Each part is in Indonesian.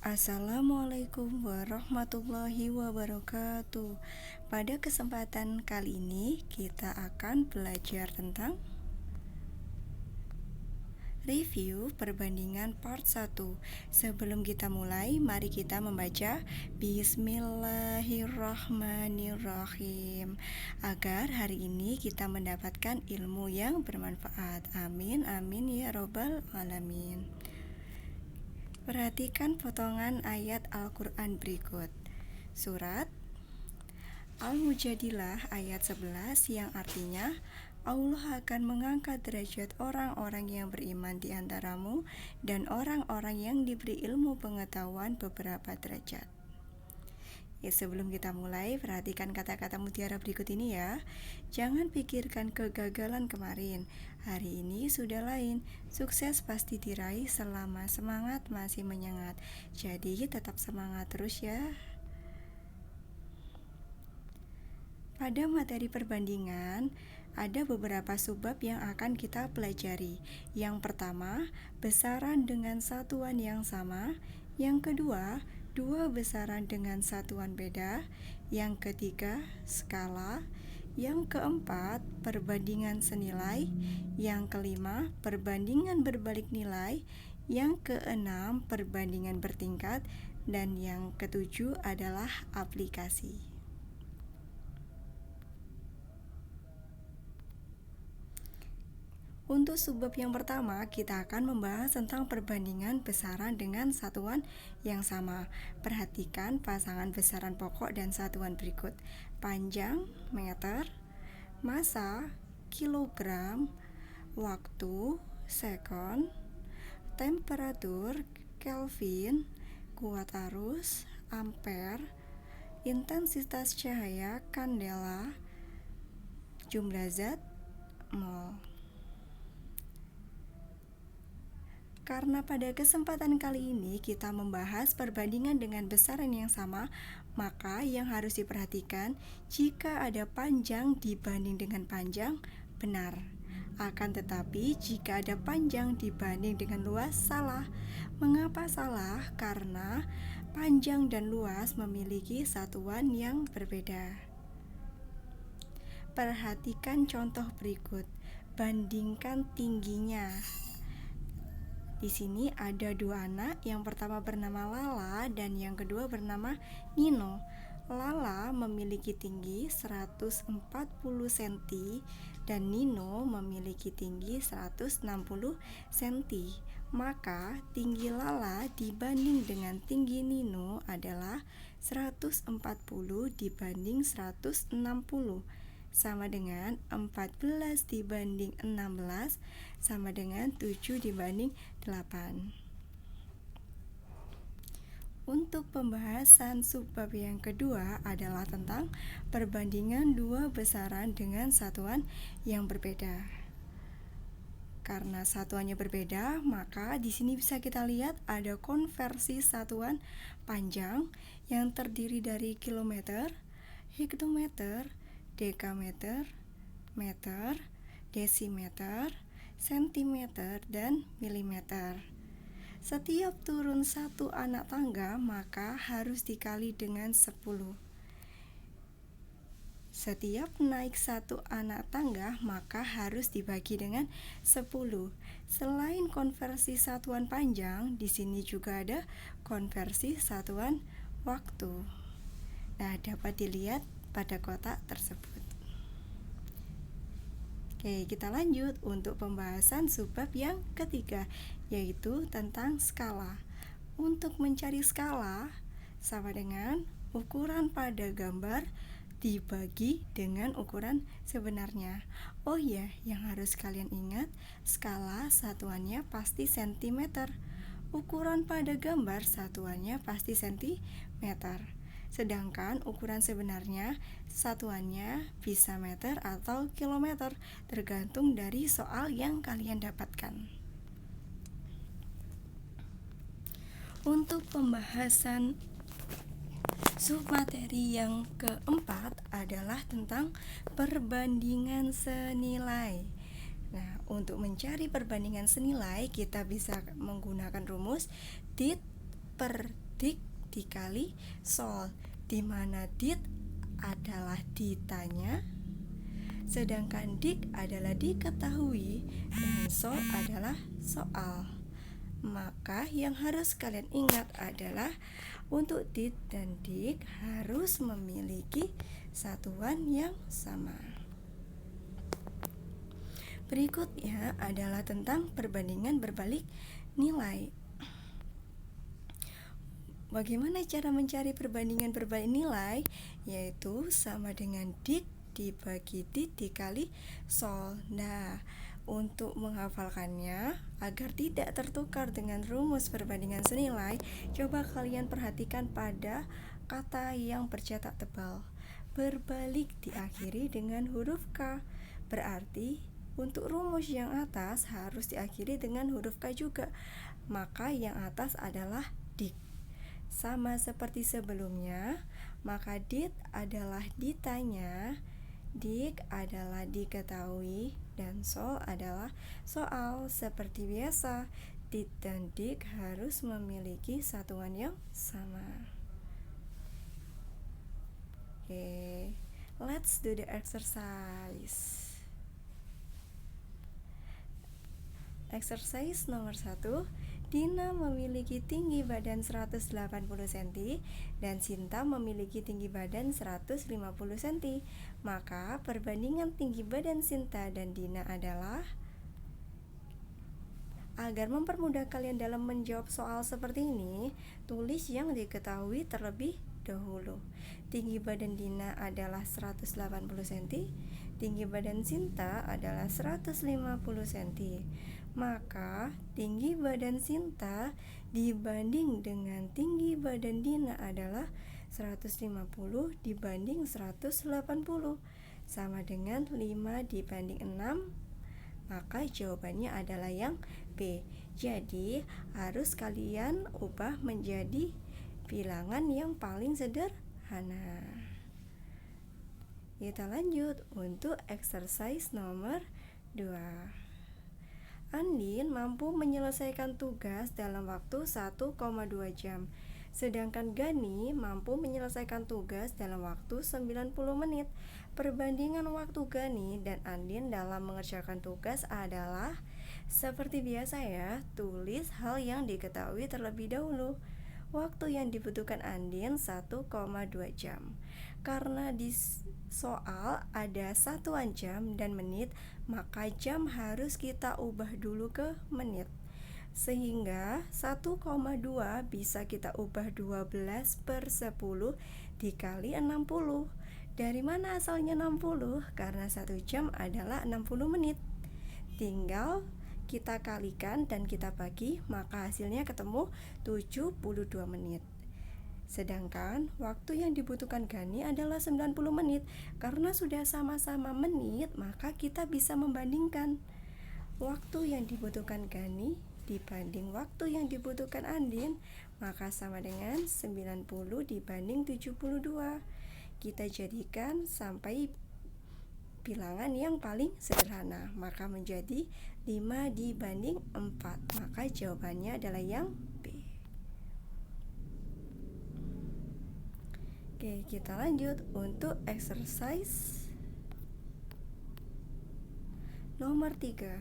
Assalamualaikum warahmatullahi wabarakatuh. Pada kesempatan kali ini kita akan belajar tentang review perbandingan part 1. Sebelum kita mulai, mari kita membaca Bismillahirrahmanirrahim agar hari ini kita mendapatkan ilmu yang bermanfaat. Amin amin ya robbal alamin. Perhatikan potongan ayat Al-Quran berikut. Surat Al-Mujadilah ayat 11 yang artinya Allah akan mengangkat derajat orang-orang yang beriman di antaramu dan orang-orang yang diberi ilmu pengetahuan beberapa derajat. Sebelum kita mulai, perhatikan kata-kata mutiara berikut ini ya. Jangan pikirkan kegagalan kemarin. Hari ini sudah lain. Sukses pasti diraih selama semangat masih menyengat. Jadi tetap semangat terus ya. Pada materi perbandingan, ada beberapa subbab yang akan kita pelajari. Yang pertama, besaran dengan satuan yang sama. Yang kedua, dua besaran dengan satuan beda. Yang ketiga, skala. Yang keempat, perbandingan senilai. Yang kelima, perbandingan berbalik nilai. Yang keenam, perbandingan bertingkat. Dan yang ketujuh adalah aplikasi. Untuk subbab yang pertama, kita akan membahas tentang perbandingan besaran dengan satuan yang sama. Perhatikan pasangan besaran pokok dan satuan berikut. Panjang, meter, massa, kilogram, waktu, sekon, temperatur, Kelvin, kuat arus, ampere, intensitas cahaya, kandela, jumlah zat, mol. Karena pada kesempatan kali ini kita membahas perbandingan dengan besaran yang sama, maka yang harus diperhatikan jika ada panjang dibanding dengan panjang, benar. Akan tetapi jika ada panjang dibanding dengan luas, salah. Mengapa salah? Karena panjang dan luas memiliki satuan yang berbeda. Perhatikan contoh berikut. Bandingkan tingginya. Di sini ada dua anak, yang pertama bernama Lala dan yang kedua bernama Nino. Lala memiliki tinggi 140 cm dan Nino memiliki tinggi 160 cm. Maka tinggi Lala dibanding dengan tinggi Nino adalah 140 dibanding 160. Sama dengan 14 dibanding 16 sama dengan 7 dibanding 8. Untuk pembahasan subbab yang kedua adalah tentang perbandingan dua besaran dengan satuan yang berbeda. Karena satuannya berbeda, maka di sini bisa kita lihat ada konversi satuan panjang yang terdiri dari kilometer, hektometer, dekameter, meter, desimeter, sentimeter, dan milimeter. Setiap turun satu anak tangga maka harus dikali dengan 10. Setiap naik satu anak tangga maka harus dibagi dengan 10. Selain konversi satuan panjang, di sini juga ada konversi satuan waktu. Nah, dapat dilihat pada kotak tersebut. Oke, kita lanjut untuk pembahasan subbab yang ketiga, yaitu tentang skala. Untuk mencari skala sama dengan ukuran pada gambar dibagi dengan ukuran sebenarnya. Oh ya, yang harus kalian ingat, skala satuannya pasti sentimeter. Ukuran pada gambar satuannya pasti sentimeter. Sedangkan ukuran sebenarnya satuannya bisa meter atau kilometer, tergantung dari soal yang kalian dapatkan. Untuk pembahasan submateri yang keempat adalah tentang perbandingan senilai. Nah, untuk mencari perbandingan senilai kita bisa menggunakan rumus dit per dik dikali sol, di mana dit adalah ditanya, sedangkan dik adalah diketahui, dan sol adalah soal. Maka yang harus kalian ingat adalah untuk dit dan dik harus memiliki satuan yang sama. Berikutnya adalah tentang perbandingan berbalik nilai. Bagaimana cara mencari perbandingan berbalik nilai? Yaitu sama dengan dik dibagi dit dikali sol. Nah, untuk menghafalkannya agar tidak tertukar dengan rumus perbandingan senilai, coba kalian perhatikan pada kata yang bercetak tebal. Berbalik diakhiri dengan huruf K. Berarti untuk rumus yang atas harus diakhiri dengan huruf K juga. Maka yang atas adalah dik. Sama seperti sebelumnya, maka dit adalah ditanya, dik adalah diketahui, dan sol adalah soal. Seperti biasa, dit dan dik harus memiliki satuan yang sama. Oke, let's do the exercise. Exercise nomor 1. Dina memiliki tinggi badan 180 cm dan Sinta memiliki tinggi badan 150 cm. Maka perbandingan tinggi badan Sinta dan Dina adalah. Agar mempermudah kalian dalam menjawab soal seperti ini, tulis yang diketahui terlebih dahulu. Tinggi badan Dina adalah 180 cm, tinggi badan Sinta adalah 150 cm. Maka tinggi badan Sinta dibanding dengan tinggi badan Dina adalah 150 dibanding 180, sama dengan 5 dibanding 6. Maka jawabannya adalah yang B. Jadi harus kalian ubah menjadi bilangan yang paling sederhana. Kita lanjut untuk exercise nomor 2. Andin mampu menyelesaikan tugas dalam waktu 1,2 jam. Sedangkan Gani mampu menyelesaikan tugas dalam waktu 90 menit. Perbandingan waktu Gani dan Andin dalam mengerjakan tugas adalah seperti biasa ya, tulis hal yang diketahui terlebih dahulu. Waktu yang dibutuhkan Andin 1,2 jam. Karena di soal ada satuan jam dan menit, maka jam harus kita ubah dulu ke menit. Sehingga 1,2 bisa kita ubah 12/10 dikali 60. Dari mana asalnya 60? Karena 1 jam adalah 60 menit. Tinggal kita kalikan dan kita bagi, maka hasilnya ketemu 72 menit. Sedangkan waktu yang dibutuhkan Gani adalah 90 menit. Karena sudah sama-sama menit, maka kita bisa membandingkan waktu yang dibutuhkan Gani dibanding waktu yang dibutuhkan Andin, maka sama dengan 90 dibanding 72. Kita jadikan sampai bilangan yang paling sederhana, maka menjadi 5 dibanding 4. Maka jawabannya adalah yang B. Oke, kita lanjut untuk exercise nomor 3.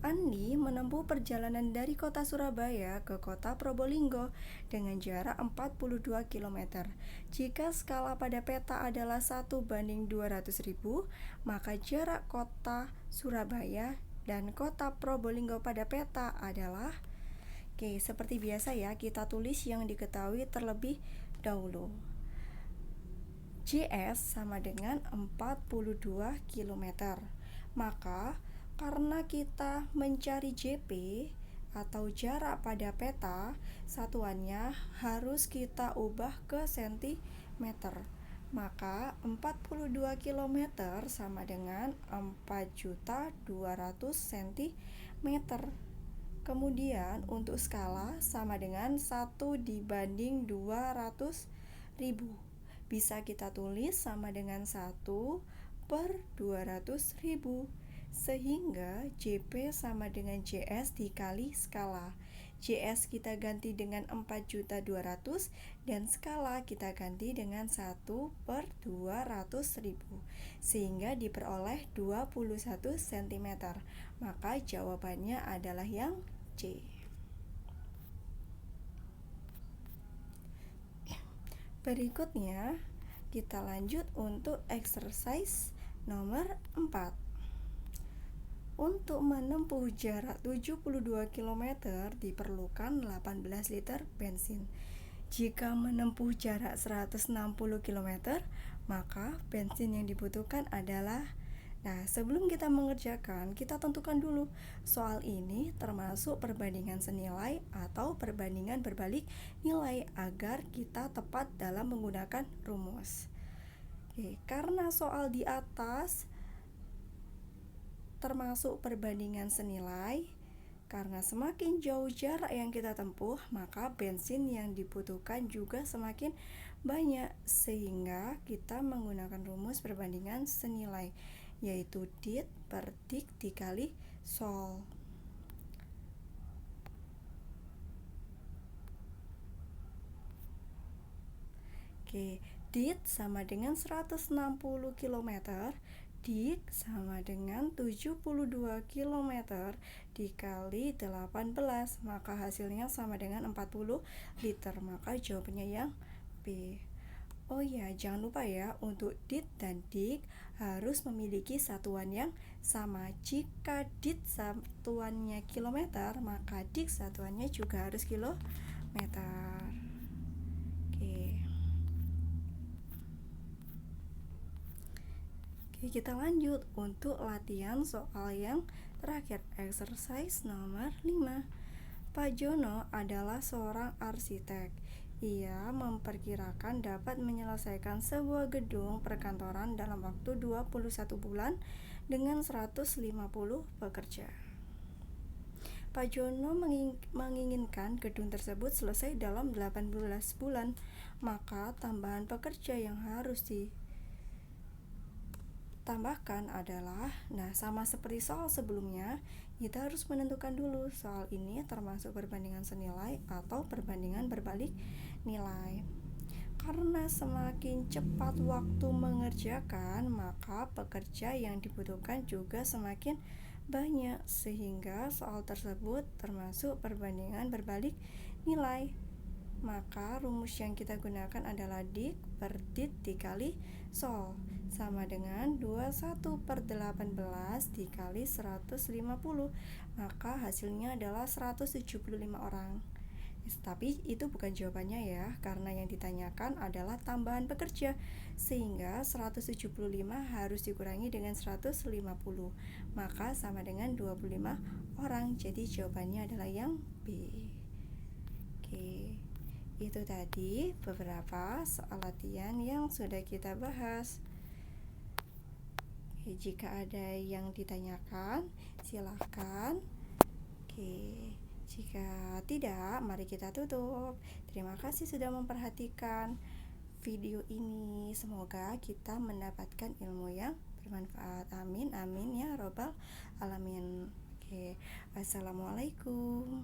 Andi menempuh perjalanan dari kota Surabaya ke kota Probolinggo dengan jarak 42 km. Jika skala pada peta adalah 1:200.000, maka jarak kota Surabaya dan kota Probolinggo pada peta adalah. Oke, seperti biasa ya, kita tulis yang diketahui terlebih dahulu. JS sama dengan 42 km. Maka karena kita mencari JP atau jarak pada peta, satuannya harus kita ubah ke cm. Maka 42 km sama dengan 4.200 cm. Kemudian untuk skala sama dengan 1/200.000. Bisa kita tulis sama dengan 1/200.000. Sehingga JP sama dengan JS dikali skala. JS kita ganti dengan 4.200.000 dan skala kita ganti dengan 1/200.000 sehingga diperoleh 21 cm. Maka jawabannya adalah yang C. Berikutnya kita lanjut untuk exercise nomor 4. Untuk menempuh jarak 72 km diperlukan 18 liter bensin. Jika menempuh jarak 160 km, maka bensin yang dibutuhkan adalah. Nah, sebelum kita mengerjakan, kita tentukan dulu soal ini termasuk perbandingan senilai atau perbandingan berbalik nilai agar kita tepat dalam menggunakan rumus. Karena soal di atas termasuk perbandingan senilai, karena semakin jauh jarak yang kita tempuh, maka bensin yang dibutuhkan juga semakin banyak, sehingga kita menggunakan rumus perbandingan senilai, yaitu dit per dik dikali sol. Dit sama dengan 160 km, dik sama dengan 72 km dikali 18, maka hasilnya sama dengan 40 liter, maka jawabannya yang B. Oh ya, jangan lupa ya, untuk dit dan dik harus memiliki satuan yang sama. Jika dit satuannya kilometer, maka dik satuannya juga harus kilometer. Oke, kita lanjut untuk latihan soal yang terakhir, exercise nomor 5. Pak Jono adalah seorang arsitek. Ia memperkirakan dapat menyelesaikan sebuah gedung perkantoran dalam waktu 21 bulan dengan 150 pekerja. Pak Jono menginginkan gedung tersebut selesai dalam 18 bulan, maka tambahan pekerja yang harus ditambahkan adalah, sama seperti soal sebelumnya, kita harus menentukan dulu soal ini termasuk perbandingan senilai atau perbandingan berbalik nilai. Karena semakin cepat waktu mengerjakan, maka pekerja yang dibutuhkan juga semakin banyak, sehingga soal tersebut termasuk perbandingan berbalik nilai. Maka rumus yang kita gunakan adalah dik per dit dikali sol, sama dengan 21/18 dikali 150, maka hasilnya adalah 175 orang. Tapi itu bukan jawabannya ya, karena yang ditanyakan adalah tambahan pekerja, sehingga 175 harus dikurangi dengan 150, maka sama dengan 25 orang. Jadi jawabannya adalah yang B. Itu tadi beberapa soal latihan yang sudah kita bahas. Jika ada yang ditanyakan, silahkan. Jika tidak, mari kita tutup. Terima kasih sudah memperhatikan video ini. Semoga kita mendapatkan ilmu yang bermanfaat. Amin, amin ya robbal alamin. Assalamualaikum.